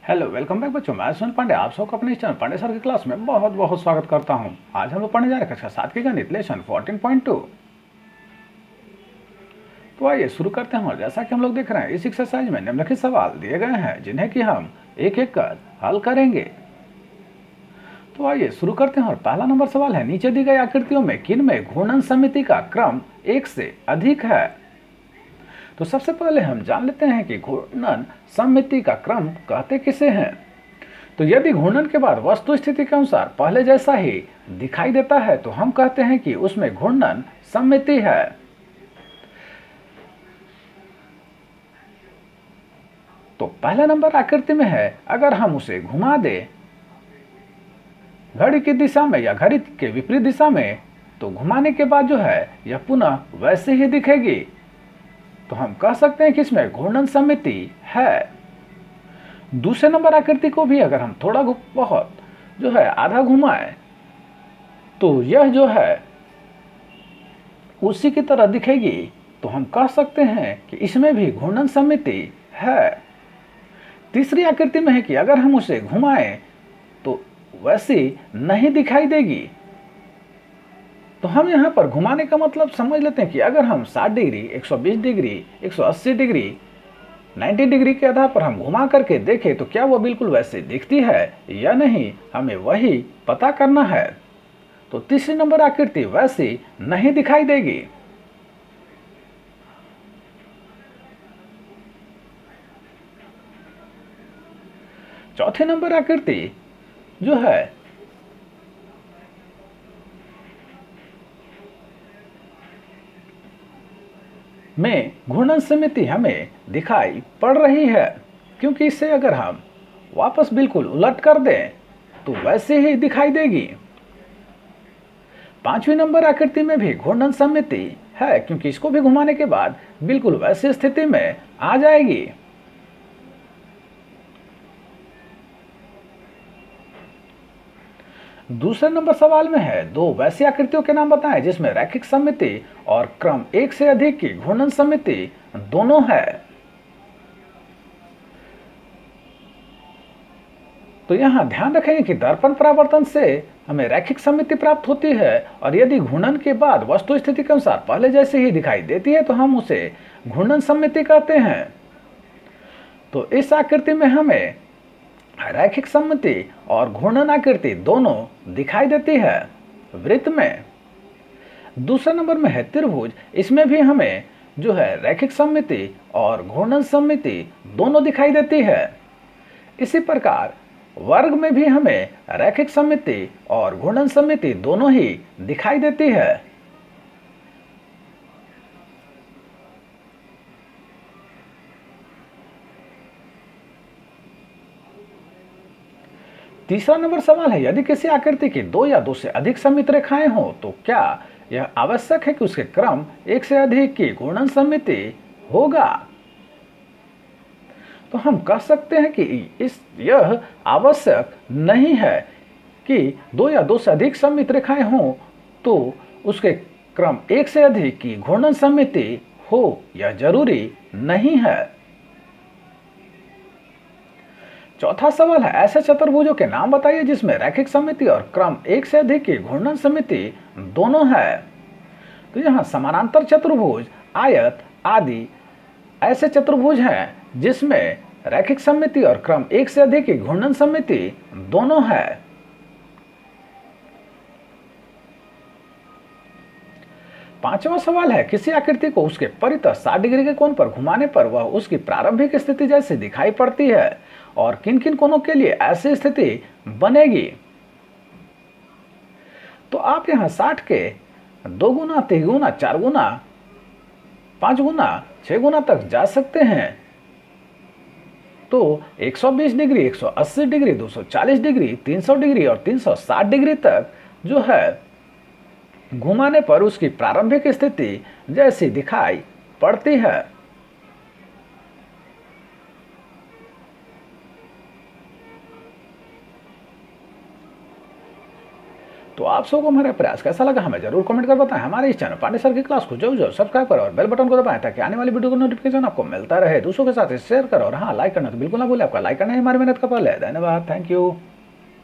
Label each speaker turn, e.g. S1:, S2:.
S1: Hello, welcome back बच्चों। मैं सुनील पांडे आप सबको अपने इस चैनल पांडे सर की क्लास में बहुत बहुत स्वागत करता हूं। आज हम लोग पढ़ने जा रहे हैं कक्षा 7 की गणित लेसन 14.2। तो आइए शुरू करते हैं। और जैसा कि हम लोग देख रहे हैं, इस एक्सरसाइज में निम्नलिखित सवाल दिए गए हैं जिन्हें कि हम एक एक कर हल करेंगे। तो आइए शुरू करते हैं। और पहला नंबर सवाल है, नीचे दी गई आकृतियों में किन में घूर्णन समिति का क्रम एक से अधिक है। तो सबसे पहले हम जान लेते हैं कि घूर्णन सममिति का क्रम कहते किसे हैं। तो यदि घूर्णन के बाद वस्तु स्थिति के अनुसार पहले जैसा ही दिखाई देता है तो हम कहते हैं कि उसमें घूर्णन सममिति है। तो पहला नंबर आकृति में है, अगर हम उसे घुमा दें घड़ी की दिशा में या घड़ी के विपरीत दिशा में, तो घुमाने के बाद जो है यह पुनः वैसे ही दिखेगी। तो हम कह सकते हैं कि इसमें घूर्णन सममिति है। दूसरे नंबर आकृति को भी अगर हम थोड़ा बहुत जो है आधा घुमाएं तो यह जो है उसी की तरह दिखेगी। तो हम कह सकते हैं कि इसमें भी घूर्णन सममिति है। तीसरी आकृति में है कि अगर हम उसे घुमाएं तो वैसी नहीं दिखाई देगी। तो हम यहाँ पर घुमाने का मतलब समझ लेते हैं कि अगर हम 60 डिग्री, 120 डिग्री, 180 डिग्री, 90 डिग्री के आधार पर हम घुमा करके देखें तो क्या वो बिल्कुल वैसे दिखती है या नहीं, हमें वही पता करना है। तो तीसरी नंबर आकृति वैसी नहीं दिखाई देगी। चौथी नंबर आकृति जो है में घूर्णन समिति हमें दिखाई पड़ रही है, क्योंकि इसे अगर हम वापस बिल्कुल उलट कर दें तो वैसे ही दिखाई देगी। पांचवी नंबर आकृति में भी घूर्णन समिति है, क्योंकि इसको भी घुमाने के बाद बिल्कुल वैसी स्थिति में आ जाएगी। दूसरे नंबर सवाल में है, दो वैसी आकृतियों के नाम बताएं जिसमें रैखिक सममिति और क्रम एक से अधिक की घूर्णन सममिति दोनों है। तो यहां ध्यान रखेंगे कि दर्पण परावर्तन से हमें रैखिक सममिति प्राप्त होती है, और यदि घूर्णन के बाद वस्तु स्थिति के अनुसार पहले जैसे ही दिखाई देती है तो हम उसे घूर्णन सममिति कहते हैं। तो इस आकृति में हमें रैखिक सममिति और घूर्णन आकृति दोनों दिखाई देती है। वृत्त में दूसरे नंबर में है त्रिभुज, इसमें भी हमें जो है रैखिक सममिति और घूर्णन सममिति दोनों दिखाई देती है। इसी प्रकार वर्ग में भी हमें रैखिक सममिति और घूर्णन सममिति दोनों ही दिखाई देती है। तीसरा नंबर सवाल है, यदि किसी आकृति की दो या दो से अधिक सममित रेखाएं हो तो क्या यह आवश्यक है कि उसके क्रम एक से अधिक की घूर्णन सममिति होगा। तो हम कह सकते हैं कि यह आवश्यक नहीं है कि दो या दो से अधिक सममित रेखाएं हों तो उसके क्रम एक से अधिक की घूर्णन सममिति हो, यह जरूरी नहीं है। चौथा सवाल है, ऐसे चतुर्भुजों के नाम बताइए जिसमें रैखिक सममिति और क्रम एक से अधिक की घूर्णन सममिति दोनों है। तो यहाँ समानांतर चतुर्भुज, आयत आदि ऐसे चतुर्भुज हैं जिसमें रैखिक सममिति और क्रम एक से अधिक की घूर्णन सममिति दोनों है। पांचवा सवाल है, किसी आकृति को उसके परितः 60 डिग्री के कोण पर घुमाने पर वह उसकी प्रारंभिक स्थिति जैसी दिखाई पड़ती है, और किन किन कोणों के लिए ऐसी स्थिति बनेगी। तो आप यहां 60 के 2 गुना, 3 गुना, 4 गुना, 5 गुना, 6 गुना तक जा सकते हैं। तो 120 डिग्री, 180 डिग्री, 240 डिग्री, 300 डिग्री और 360 डिग्री तक जो है घुमाने पर उसकी प्रारंभिक स्थिति जैसी दिखाई पड़ती है। तो आप सबको हमारा प्रयास कैसा लगा हमें जरूर कमेंट कर बताएं। हमारे इस चैनल पांडे सर की क्लास को जरूर सब्सक्राइब करो और बेल बटन को दबाएं ताकि आने वाली वीडियो का नोटिफिकेशन आपको मिलता रहे। दूसरों के साथ शेयर करो और हाँ, लाइक करना तो बिल्कुल ना भूलें। आपका लाइक करना ही हमारी मेहनत का फल है। धन्यवाद, थैंक यू।